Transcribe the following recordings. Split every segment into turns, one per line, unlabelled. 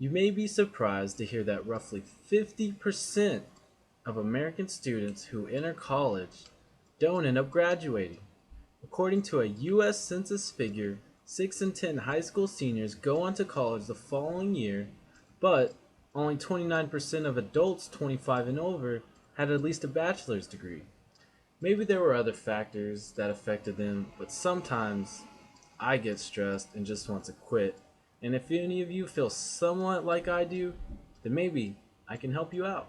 You may be surprised to hear that roughly 50% of American students who enter college don't end up graduating. According to a US Census figure, 6 in 10 high school seniors go on to college the following year, but only 29% of adults 25 and over had at least a bachelor's degree. Maybe there were other factors that affected them, but sometimes I get stressed and just want to quit. And if any of you feel somewhat like I do, then maybe I can help you out.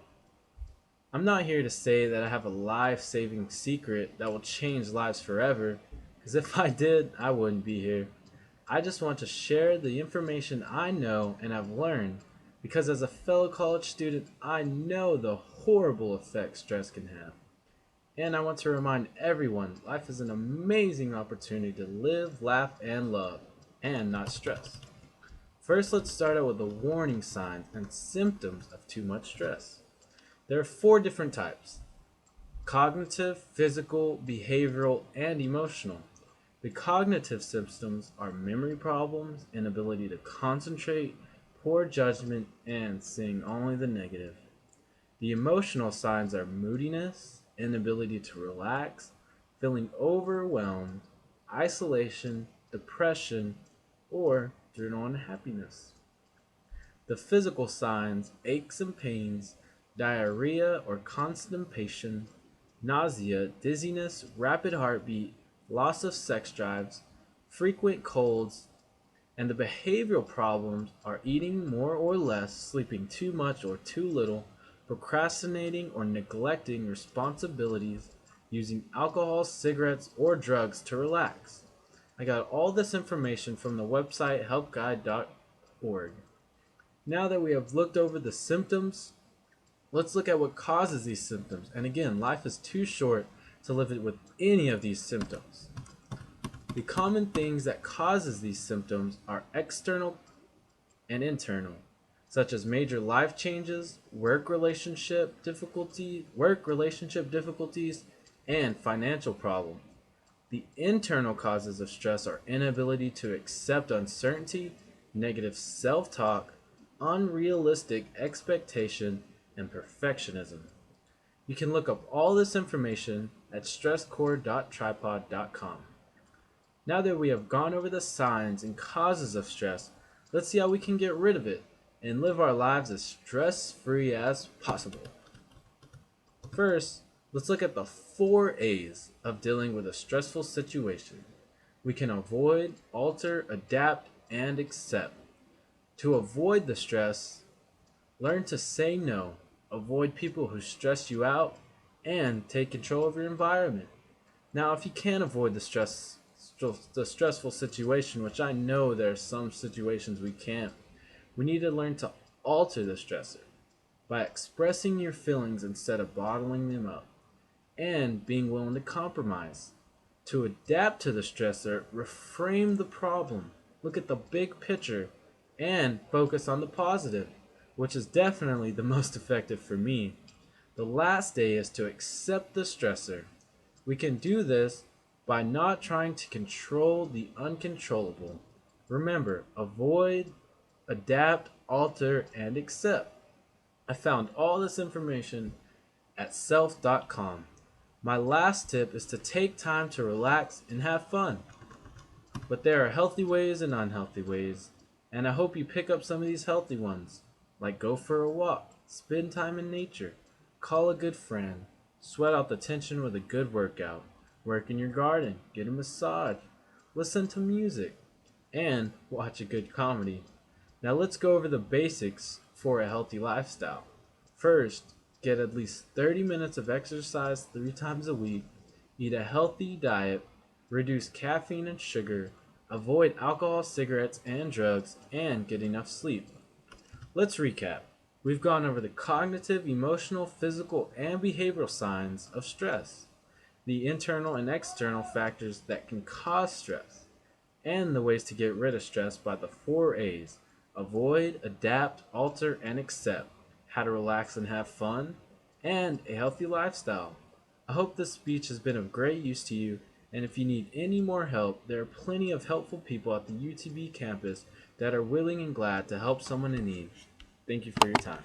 I'm not here to say that I have a life saving secret that will change lives forever, because if I did, I wouldn't be here. I just want to share the information I know and have learned, because as a fellow college student, I know the horrible effects stress can have. And I want to remind everyone life is an amazing opportunity to live, laugh, and love, and not stress. First, let's start out with the warning signs and symptoms of too much stress. There are four different types: cognitive, physical, behavioral, and emotional. The cognitive symptoms are memory problems, inability to concentrate, poor judgment, and seeing only the negative. The emotional signs are moodiness, inability to relax, feeling overwhelmed, isolation, depression, or general unhappiness. The physical signs: aches and pains, diarrhea or constipation, nausea, dizziness, rapid heartbeat, loss of sex drives, frequent colds, and the behavioral problems are eating more or less, sleeping too much or too little, procrastinating or neglecting responsibilities, using alcohol, cigarettes, or drugs to relax. I got all this information from the website helpguide.org. Now that we have looked over the symptoms, let's look at what causes these symptoms. And again, life is too short to live it with any of these symptoms. The common things that causes these symptoms are external and internal, such as major life changes, work relationship difficulties, and financial problems. The internal causes of stress are inability to accept uncertainty, negative self-talk, unrealistic expectation, and perfectionism. You can look up all this information at stresscore.tripod.com. Now that we have gone over the signs and causes of stress, let's see how we can get rid of it and live our lives as stress-free as possible. First, let's look at the 4 A's of dealing with a stressful situation. We can avoid, alter, adapt, and accept. To avoid the stress, learn to say no, avoid people who stress you out, and take control of your environment. Now, if you can't avoid the stressful situation, which I know there are some situations we can't, we need to learn to alter the stressor by expressing your feelings instead of bottling them up, and being willing to compromise. To adapt to the stressor, reframe the problem, look at the big picture, and focus on the positive, which is definitely the most effective for me. The last A is to accept the stressor. We can do this by not trying to control the uncontrollable. Remember, avoid, adapt, alter, and accept. I found all this information at self.com. My last tip is to take time to relax and have fun. But there are healthy ways and unhealthy ways, and I hope you pick up some of these healthy ones, like go for a walk, spend time in nature, call a good friend, sweat out the tension with a good workout, work in your garden, get a massage, listen to music, and watch a good comedy. Now let's go over the basics for a healthy lifestyle. First, get at least 30 minutes of exercise 3 times a week, eat a healthy diet, reduce caffeine and sugar, avoid alcohol, cigarettes, and drugs, and get enough sleep. Let's recap. We've gone over the cognitive, emotional, physical, and behavioral signs of stress, the internal and external factors that can cause stress, and the ways to get rid of stress by the 4 A's: avoid, adapt, alter, and accept, how to relax and have fun, and a healthy lifestyle. I hope this speech has been of great use to you, And if you need any more help, there are plenty of helpful people at the UTB campus that are willing and glad to help someone in need. Thank you for your time.